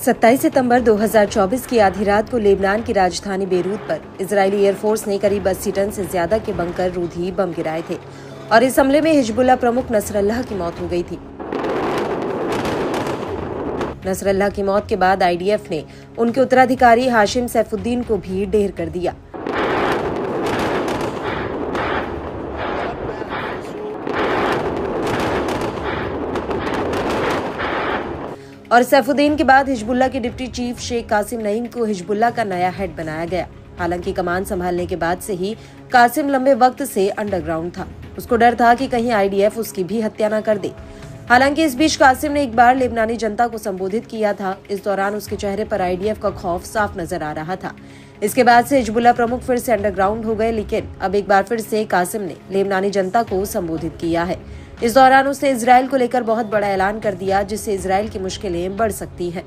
27 सितंबर 2024 की आधी रात को लेबनान की राजधानी बेरूत पर इजरायली एयरफोर्स ने करीब 80 टन से ज्यादा के बंकर रोधी बम गिराए थे और इस हमले में हिजबुल्लाह प्रमुख नसरल्लाह की मौत हो गई थी। नसरल्लाह की मौत के बाद आईडीएफ ने उनके उत्तराधिकारी हाशिम सैफुद्दीन को भी ढेर कर दिया। और सैफुद्दीन के बाद हिजबुल्लाह के डिप्टी चीफ शेख कासिम नईम को हिजबुल्लाह का नया हेड बनाया गया। हालांकि कमान संभालने के बाद से ही कासिम लंबे वक्त से अंडरग्राउंड था। उसको डर था कि कहीं आईडीएफ उसकी भी हत्या न कर दे। हालांकि इस बीच कासिम ने एक बार लेबनानी जनता को संबोधित किया था। इस दौरान उसके चेहरे पर आईडीएफ का खौफ साफ नजर आ रहा था। इसके बाद से हिजबुल्लाह प्रमुख फिर से अंडरग्राउंड हो गए, लेकिन अब एक बार फिर से कासिम ने लेबनानी जनता को संबोधित किया है। इस दौरान उसने इजराइल को लेकर बहुत बड़ा ऐलान कर दिया, जिससे इजराइल की मुश्किलें बढ़ सकती हैं।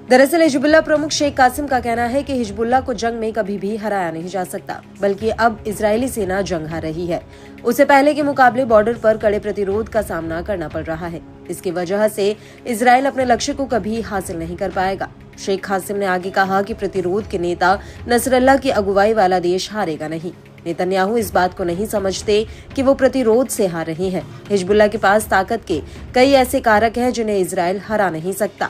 दरअसल हिजबुल्लाह प्रमुख शेख कासिम का कहना है कि हिजबुल्लाह को जंग में कभी भी हराया नहीं जा सकता, बल्कि अब इजरायली सेना जंग हार रही है। उससे पहले के मुकाबले बॉर्डर पर कड़े प्रतिरोध का सामना करना पड़ रहा है। इसकी वजह से इजराइल अपने लक्ष्य को कभी हासिल नहीं कर पाएगा। शेख कासिम ने आगे कहा कि प्रतिरोध के नेता नसरल्लाह की अगुवाई वाला देश हारेगा नहीं। नेतन्याहू इस बात को नहीं समझते कि वो प्रतिरोध से हार रहे हैं। हिजबुल्लाह के पास ताकत के कई ऐसे कारक हैं जिन्हें इजराइल हरा नहीं सकता।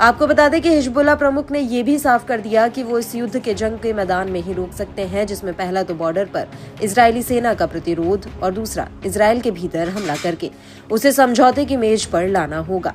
आपको बता दें कि हिजबुल्लाह प्रमुख ने ये भी साफ कर दिया कि वो इस युद्ध के जंग के मैदान में ही रोक सकते हैं, जिसमें पहला तो बॉर्डर पर इजरायली सेना का प्रतिरोध और दूसरा इजराइल के भीतर हमला करके उसे समझौते की मेज पर लाना होगा।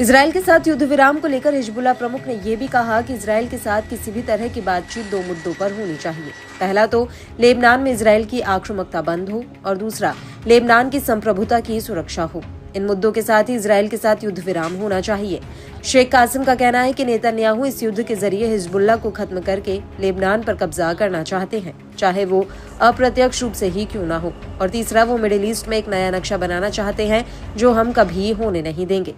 इजराइल के साथ युद्ध विराम को लेकर हिजबुल्लाह प्रमुख ने ये भी कहा कि इजराइल के साथ किसी भी तरह की बातचीत दो मुद्दों पर होनी चाहिए। पहला तो लेबनान में इजराइल की आक्रामकता बंद हो और दूसरा लेबनान की संप्रभुता की सुरक्षा हो। इन मुद्दों के साथ ही इजराइल के साथ युद्ध विराम होना चाहिए। शेख कासिम का कहना है कि नेतन्याहू इस युद्ध के जरिए हिजबुल्लाह को खत्म करके लेबनान पर कब्जा करना चाहते हैं, चाहे वो अप्रत्यक्ष रूप से ही क्यों ना हो। और तीसरा, वो मिडिल ईस्ट में एक नया नक्शा बनाना चाहते हैं जो हम कभी होने नहीं देंगे।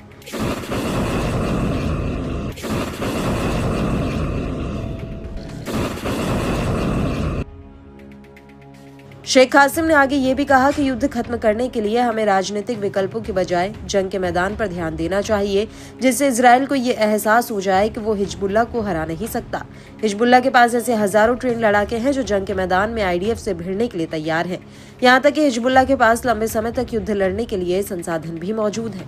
शेख कासिम ने आगे ये भी कहा कि युद्ध खत्म करने के लिए हमें राजनीतिक विकल्पों के बजाय जंग के मैदान पर ध्यान देना चाहिए, जिससे इजराइल को ये एहसास हो जाए कि वो हिजबुल्लाह को हरा नहीं सकता। हिजबुल्लाह के पास ऐसे हजारों ट्रेन लड़ाके हैं जो जंग के मैदान में आईडीएफ से भिड़ने के लिए तैयार हैं। यहाँ तक कि हिजबुल्लाह के पास लंबे समय तक युद्ध लड़ने के लिए संसाधन भी मौजूद है।